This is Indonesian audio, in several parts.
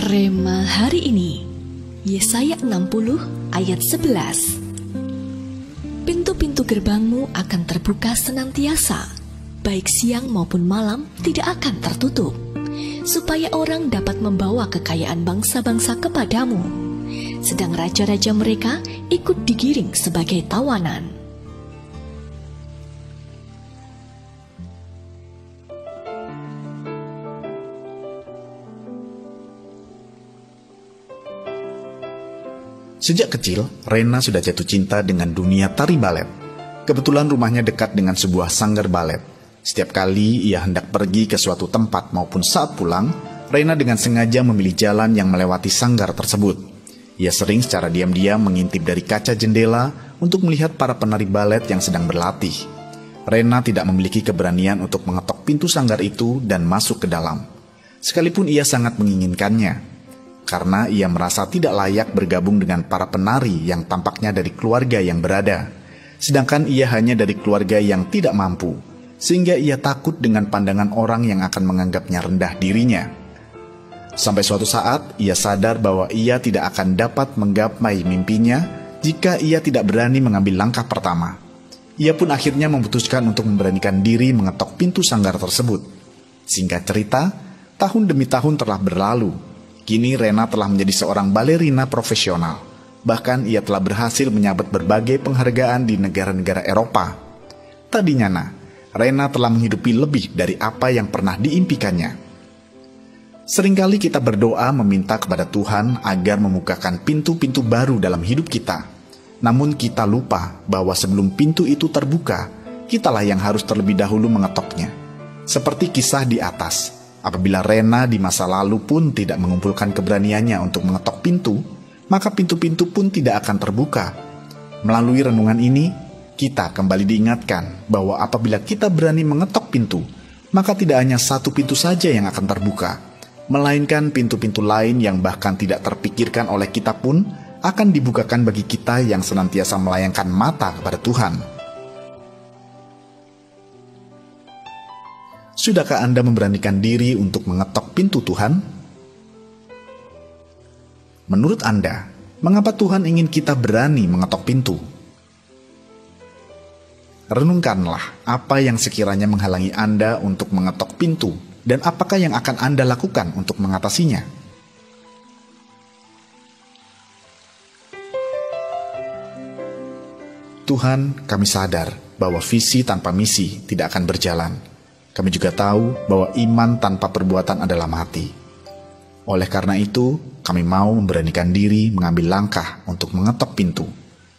Rema hari ini, Yesaya 60 ayat 11. Pintu-pintu gerbangmu akan terbuka senantiasa, baik siang maupun malam tidak akan tertutup, supaya orang dapat membawa kekayaan bangsa-bangsa kepadamu, sedang raja-raja mereka ikut digiring sebagai tawanan. Sejak kecil, Rena sudah jatuh cinta dengan dunia tari balet. Kebetulan rumahnya dekat dengan sebuah sanggar balet. Setiap kali ia hendak pergi ke suatu tempat maupun saat pulang, Rena dengan sengaja memilih jalan yang melewati sanggar tersebut. Ia sering secara diam-diam mengintip dari kaca jendela untuk melihat para penari balet yang sedang berlatih. Rena tidak memiliki keberanian untuk mengetok pintu sanggar itu dan masuk ke dalam. Sekalipun ia sangat menginginkannya, karena ia merasa tidak layak bergabung dengan para penari yang tampaknya dari keluarga yang berada. Sedangkan ia hanya dari keluarga yang tidak mampu, sehingga ia takut dengan pandangan orang yang akan menganggapnya rendah dirinya. Sampai suatu saat, ia sadar bahwa ia tidak akan dapat menggapai mimpinya jika ia tidak berani mengambil langkah pertama. Ia pun akhirnya memutuskan untuk memberanikan diri mengetok pintu sanggar tersebut. Singkat cerita, tahun demi tahun telah berlalu. Kini Rena telah menjadi seorang balerina profesional. Bahkan ia telah berhasil menyabet berbagai penghargaan di negara-negara Eropa. Tadinya, Rena telah menghidupi lebih dari apa yang pernah diimpikannya. Seringkali kita berdoa meminta kepada Tuhan agar membukakan pintu-pintu baru dalam hidup kita. Namun kita lupa bahwa sebelum pintu itu terbuka, kitalah yang harus terlebih dahulu mengetoknya. Seperti kisah di atas. Apabila Rena di masa lalu pun tidak mengumpulkan keberaniannya untuk mengetok pintu, maka pintu-pintu pun tidak akan terbuka. Melalui renungan ini, kita kembali diingatkan bahwa apabila kita berani mengetok pintu, maka tidak hanya satu pintu saja yang akan terbuka, melainkan pintu-pintu lain yang bahkan tidak terpikirkan oleh kita pun akan dibukakan bagi kita yang senantiasa melayangkan mata kepada Tuhan. Sudahkah Anda memberanikan diri untuk mengetok pintu Tuhan? Menurut Anda, mengapa Tuhan ingin kita berani mengetok pintu? Renungkanlah apa yang sekiranya menghalangi Anda untuk mengetok pintu, dan apakah yang akan Anda lakukan untuk mengatasinya? Tuhan, kami sadar bahwa visi tanpa misi tidak akan berjalan. Kami juga tahu bahwa iman tanpa perbuatan adalah mati. Oleh karena itu, kami mau memberanikan diri mengambil langkah untuk mengetok pintu.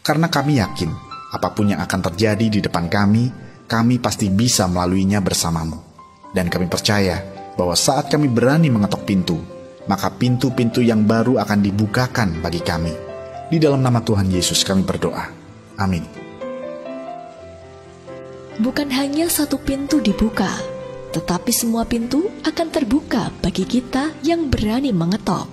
Karena kami yakin, apapun yang akan terjadi di depan kami pasti bisa melaluinya bersamamu. Dan kami percaya bahwa saat kami berani mengetok pintu, maka pintu-pintu yang baru akan dibukakan bagi kami. Di dalam nama Tuhan Yesus kami berdoa. Amin. Bukan hanya satu pintu dibuka, tetapi semua pintu akan terbuka bagi kita yang berani mengetok.